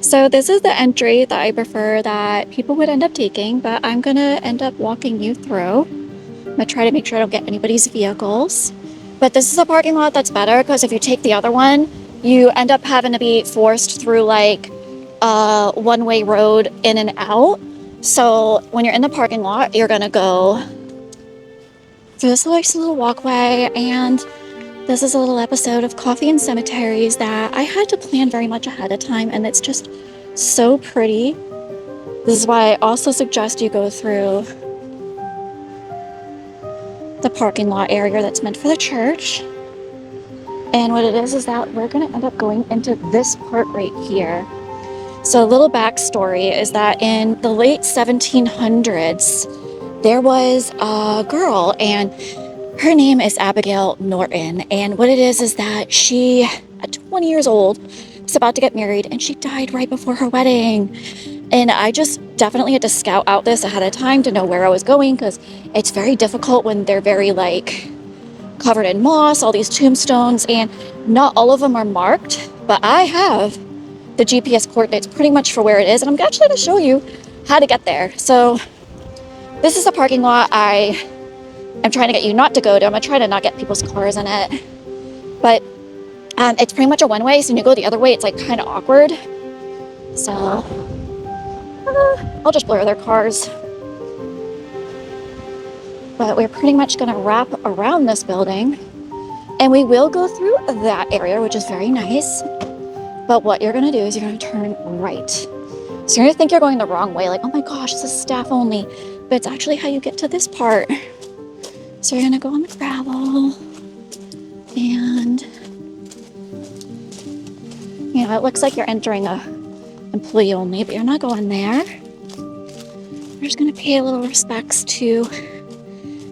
So this is the entry that I prefer that people would end up taking, but I'm gonna end up walking you through. I'm gonna try to make sure I don't get anybody's vehicles. But this is a parking lot that's better because if you take the other one, you end up having to be forced through like a one-way road in and out. So when you're in the parking lot, you're gonna go through this nice little walkway, and this is a little episode of Coffee and Cemeteries that I had to plan very much ahead of time, and it's just so pretty. This is why I also suggest you go through the parking lot area that's meant for the church. And what it is that we're going to end up going into this part right here. So a little backstory is that in the late 1700s, there was a girl, and her name is Abigail Norton. And what it is that she, at 20 years old, was about to get married, and she died right before her wedding. And I just definitely had to scout out this ahead of time to know where I was going, because it's very difficult when they're very like covered in moss, all these tombstones, and not all of them are marked, but I have the GPS coordinates pretty much for where it is, and I'm actually going to show you how to get there. So this is a parking lot I am trying to get you not to go to. I'm going to try to not get people's cars in it, but it's pretty much a one-way, so when you go the other way, it's like kind of awkward. So I'll just blur their cars. But we're pretty much going to wrap around this building, and we will go through that area, which is very nice. But what you're going to do is you're going to turn right. So you're going to think you're going the wrong way, like, oh my gosh, this is staff only. But it's actually how you get to this part. So you're going to go on the gravel, and you know, it looks like you're entering a employee only, but you're not going there. We're just going to pay a little respects to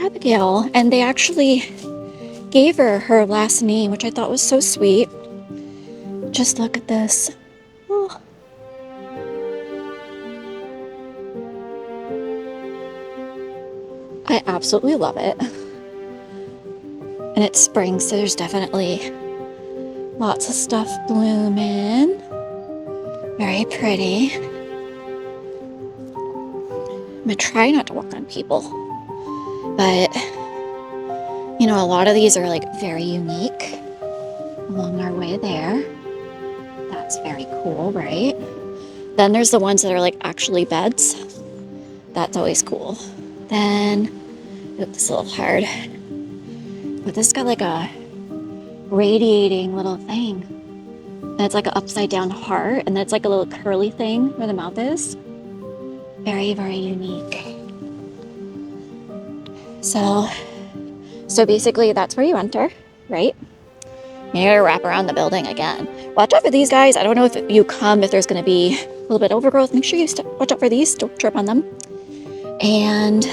Abigail, and they actually gave her last name, which I thought was so sweet. Just look at this. Oh. I absolutely love it. And it's spring, so there's definitely lots of stuff blooming. Very pretty. I'm gonna try not to walk on people, but you know, a lot of these are like very unique along our way there. That's very cool, right? Then there's the ones that are like actually beds. That's always cool. Then, oops, it's a little hard. But this got like a radiating little thing. And it's like an upside down heart, and then it's like a little curly thing where the mouth is. Very, very unique. So basically that's where you enter, right? You gotta wrap around the building again. Watch out for these guys. I don't know if you come, if there's gonna be a little bit of overgrowth. Make sure you watch out for these, don't trip on them. And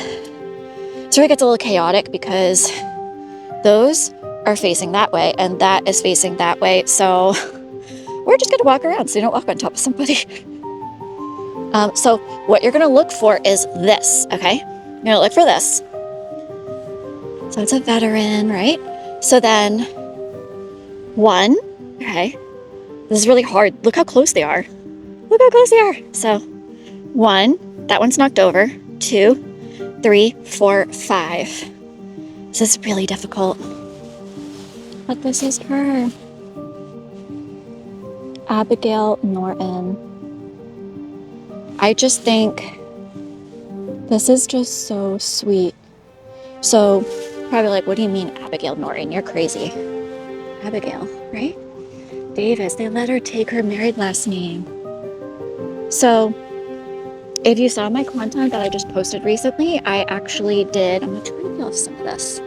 so it gets a little chaotic because those are facing that way and that is facing that way. So we're just gonna walk around so you don't walk on top of somebody. So what you're gonna look for is this, okay? You're gonna look for this. So it's a veteran, right? So then one, okay, this is really hard. Look how close they are. Look how close they are. So one, that one's knocked over. 2, 3, 4, 5. This is really difficult. But this is her. Abigail Norton. I just think this is just so sweet. So probably like, what do you mean Abigail Norton? You're crazy. Abigail, right? Davis, they let her take her married last name. So if you saw my content that I just posted recently, I actually did, I'm gonna try to peel off some of this.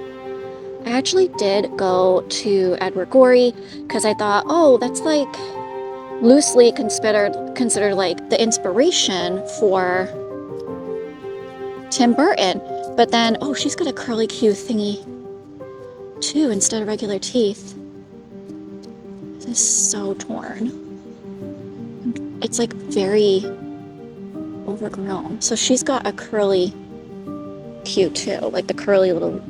I actually did go to Edward Gorey because I thought, oh, that's like loosely considered like the inspiration for Tim Burton. But then, oh, she's got a curly Q thingy too instead of regular teeth. This is so torn. It's like very overgrown. So she's got a curly Q too, like the curly little.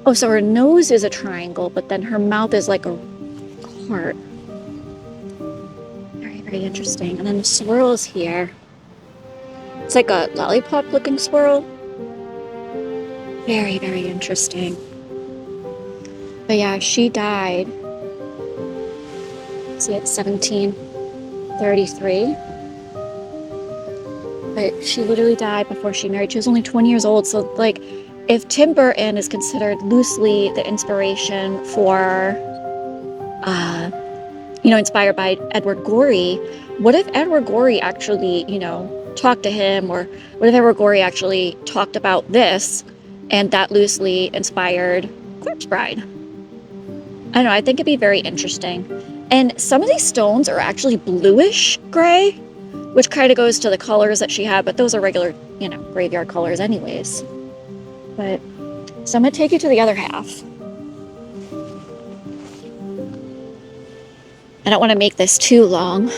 Oh, so her nose is a triangle, but then her mouth is like a heart. Very, very very interesting. And then the swirls here. It's like a lollipop looking swirl. Very, very interesting. But yeah, she died. See, it's 1733. But she literally died before she married. She was only 20 years old. So, like, if Tim Burton is considered loosely the inspiration for, inspired by Edward Gorey, what if Edward Gorey actually, talked to him? Or what if Edward Gorey actually talked about this and that loosely inspired Corpse Bride? I don't know. I think it'd be very interesting. And some of these stones are actually bluish gray, which kind of goes to the colors that she had, but those are regular, graveyard colors anyways. But, so I'm going to take you to the other half. I don't want to make this too long.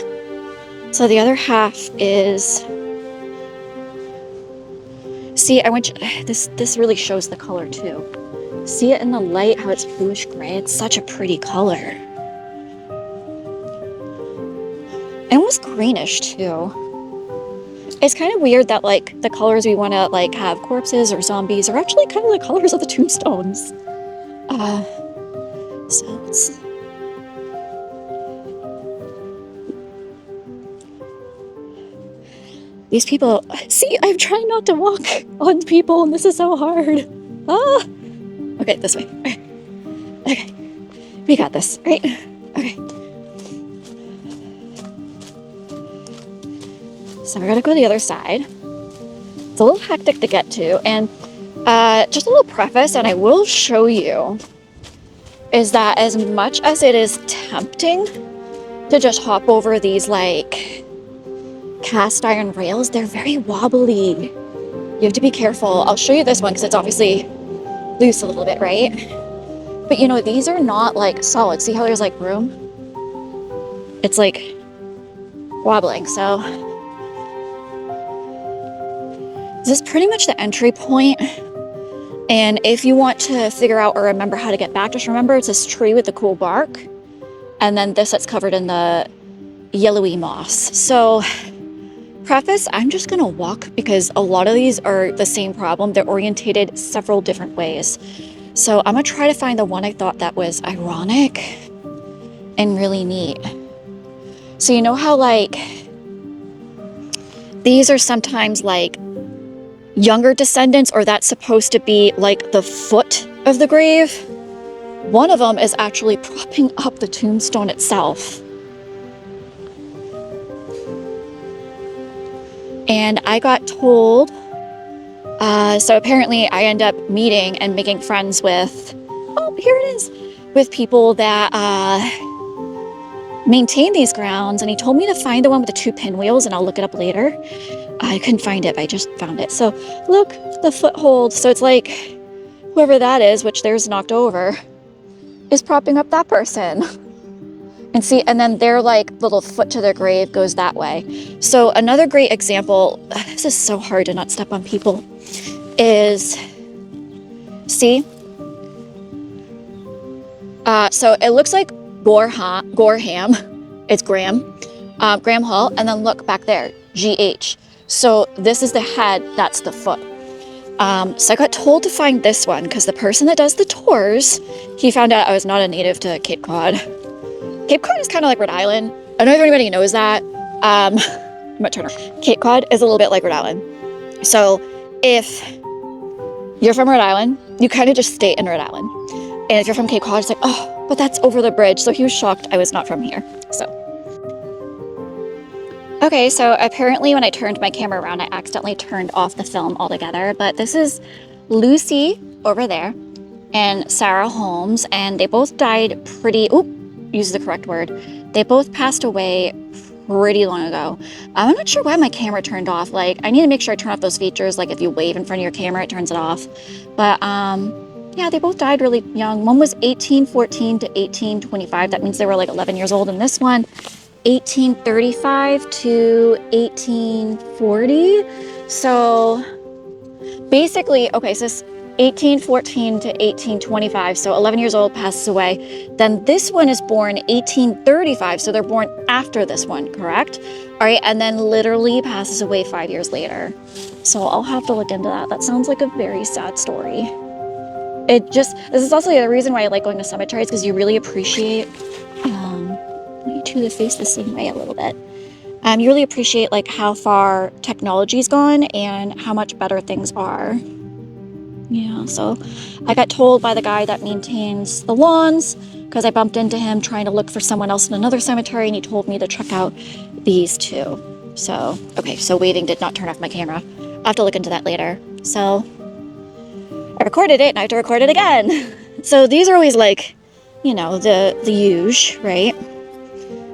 So the other half is... See, this really shows the color too. See it in the light, how it's bluish gray? It's such a pretty color. And almost greenish too. It's kind of weird that like the colors we want to like have corpses or zombies are actually kind of the colors of the tombstones. So let's... These people, see, I'm trying not to walk on people and this is so hard. Ah! Okay, this way. Okay. We got this, right? Okay. So we're gonna go to the other side. It's a little hectic to get to, and just a little preface, and I will show you, is that as much as it is tempting to just hop over these like cast iron rails, they're very wobbly. You have to be careful. I'll show you this one because it's obviously loose a little bit, right? But these are not like solid. See how there's like room? It's like wobbling. So this is pretty much the entry point. And if you want to figure out or remember how to get back, just remember it's this tree with the cool bark. And then this that's covered in the yellowy moss. So preface, I'm just gonna walk because a lot of these are the same problem. They're orientated several different ways. So I'm gonna try to find the one I thought that was ironic and really neat. So you know how like these are sometimes like younger descendants, or that's supposed to be like the foot of the grave? One of them is actually propping up the tombstone itself. And I got told, so apparently I end up meeting and making friends with, oh, here it is, with people that maintain these grounds. And he told me to find the one with the 2 pinwheels, and I'll look it up later. I couldn't find it, but I just found it. So look, the foothold. So it's like whoever that is, which there's knocked over, is propping up that person. And see, and then their like little foot to their grave goes that way. So another great example, this is so hard to not step on people, is, see? So it looks like Gorham, it's Graham Hall, and then look back there, GH. So this is the head, that's the foot. So I got told to find this one because the person that does the tours, he found out I was not a native to Cape Cod. Cape Cod is kind of like Rhode Island. I don't know if anybody knows that. I'm gonna turn around. Cape Cod is a little bit like Rhode Island. So if you're from Rhode Island, you kind of just stay in Rhode Island. And if you're from Cape Cod, it's like, oh, but that's over the bridge. So he was shocked I was not from here. So. Okay, so apparently when I turned my camera around, I accidentally turned off the film altogether. But this is Lucy over there and Sarah Holmes, and they both died use the correct word. They both passed away pretty long ago. I'm not sure why my camera turned off. Like, I need to make sure I turn off those features. Like if you wave in front of your camera, it turns it off. But yeah, they both died really young. One was 1814 to 1825. That means they were like 11 years old. And this one, 1835 to 1840. So basically, okay, so 1814 to 1825, so 11 years old, passes away. Then this one is born 1835, so they're born after this one, correct? All right, and then literally passes away 5 years later. So I'll have to look into that. That sounds like a very sad story. This is also the reason why I like going to cemeteries, because you really appreciate, let me do the face the same way a little bit. You really appreciate like how far technology's gone and how much better things are. Yeah, so I got told by the guy that maintains the lawns, because I bumped into him trying to look for someone else in another cemetery, and he told me to check out these two. So, okay, so waving did not turn off my camera. I'll have to look into that later. So, I recorded it, and I have to record it again. So these are always like, you know, the huge, right?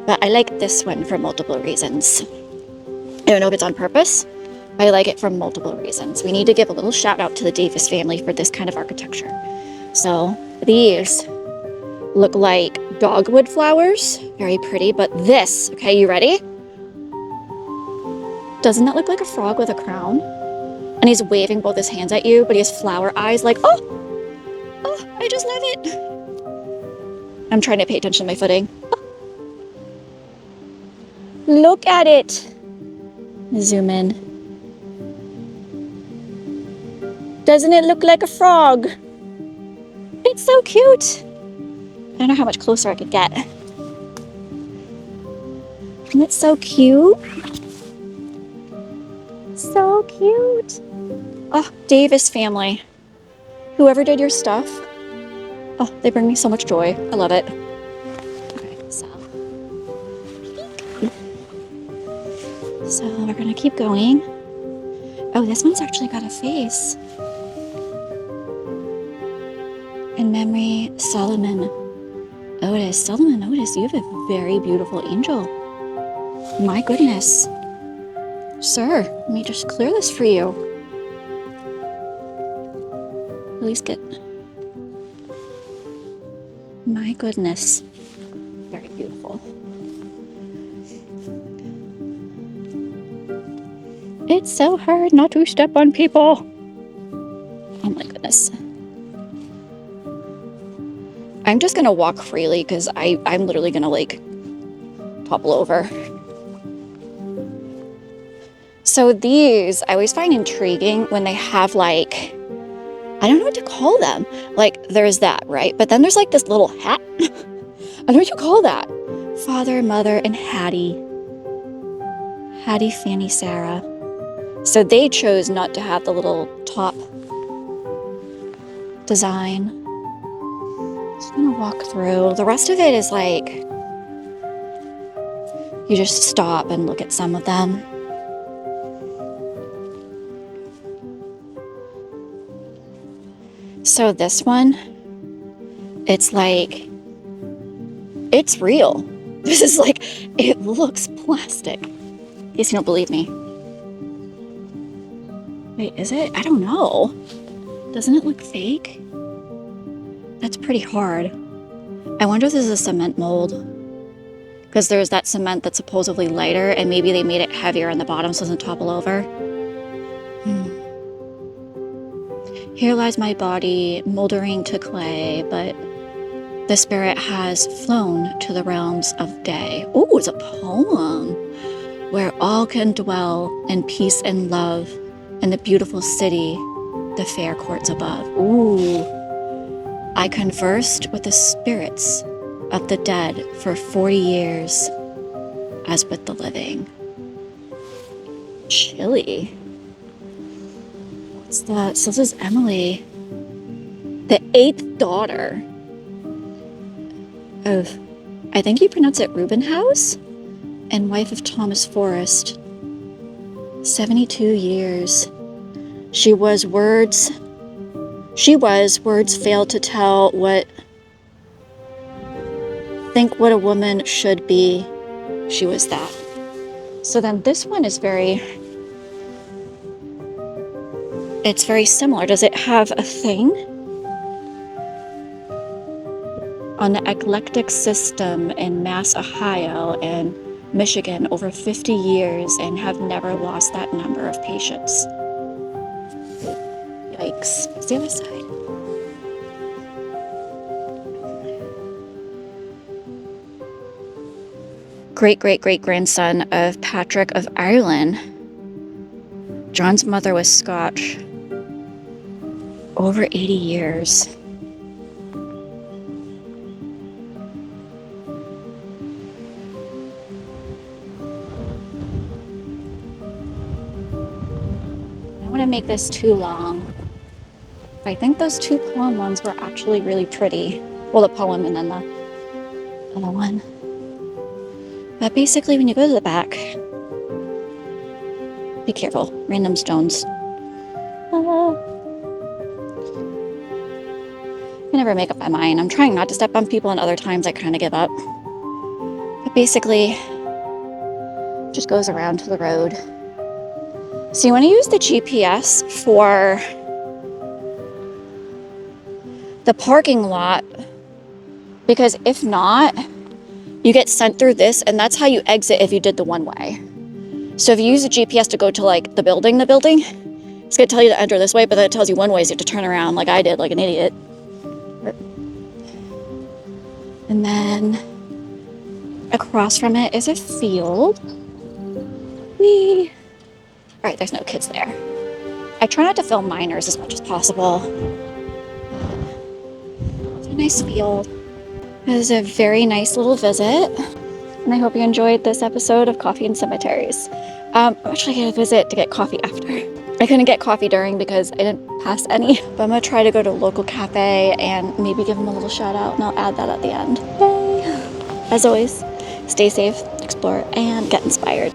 But I like this one for multiple reasons. I don't know if it's on purpose, but I like it for multiple reasons. We need to give a little shout out to the Davis family for this kind of architecture. So these look like dogwood flowers, very pretty, but this, okay, you ready? Doesn't that look like a frog with a crown? And he's waving both his hands at you, but he has flower eyes like, oh, I just love it. I'm trying to pay attention to my footing. Oh. Look at it. Zoom in. Doesn't it look like a frog? It's so cute. I don't know how much closer I could get. Isn't it so cute? So cute. Oh, Davis family. Whoever did your stuff. Oh, they bring me so much joy. I love it. Okay, so we're gonna keep going. Oh, this one's actually got a face. In memory, Solomon Otis. Solomon Otis, you have a very beautiful angel. My goodness. Sir, let me just clear this for you. At least get... My goodness. Very beautiful. It's so hard not to step on people. Oh my goodness. I'm just gonna walk freely because I'm literally gonna like topple over. So these, I always find intriguing when they have like, I don't know what to call them. Like there's that, right? But then there's like this little hat. I don't know what you call that. Father, mother, and Hattie. Hattie, Fanny, Sarah. So they chose not to have the little top design. Just gonna walk through. The rest of it is like, you just stop and look at some of them. So this one, it's like, it's real. This is like, it looks plastic. In case you don't believe me. Wait, is it? I don't know. Doesn't it look fake? That's pretty hard. I wonder if this is a cement mold. Because there's that cement that's supposedly lighter, and maybe they made it heavier on the bottom so it doesn't topple over. Here lies my body, moldering to clay, but the spirit has flown to the realms of day. Oh, it's a poem. Where all can dwell in peace and love, in the beautiful city, the fair courts above. Ooh. I conversed with the spirits of the dead for 40 years, as with the living. Chilly. What's that? So this is Emily, the 8th daughter of, I think you pronounce it Rubenhouse, and wife of Thomas Forrest. 72 years. She was words failed to tell think what a woman should be. She was that. So then this one is it's very similar. Does it have a thing? On the eclectic system in Mass, Ohio and Michigan over 50 years and have never lost that number of patients. Yikes. It's the other side. Great-great-great-grandson of Patrick of Ireland. John's mother was Scotch. Over 80 years. I don't want to make this too long. I think those two poem ones were actually really pretty. Well, the poem and then the other one. But basically, when you go to the back, be careful. Random stones. I never make up my mind. I'm trying not to step on people, and other times I kind of give up. But basically, just goes around to the road. So you want to use the GPS for the parking lot, because if not, you get sent through this, and that's how you exit if you did the one way. So if you use the GPS to go to like the building, it's gonna tell you to enter this way, but then it tells you one way, so you have to turn around like I did, like an idiot. And then across from it is a field. Whee! All right, there's no kids there. I try not to film minors as much as possible. It's a nice field. It was a very nice little visit, and I hope you enjoyed this episode of Coffee and Cemeteries. I'm actually going to visit to get coffee after. I couldn't get coffee during because I didn't pass any, but I'm going to try to go to a local cafe and maybe give them a little shout out, and I'll add that at the end. Yay! As always, stay safe, explore, and get inspired.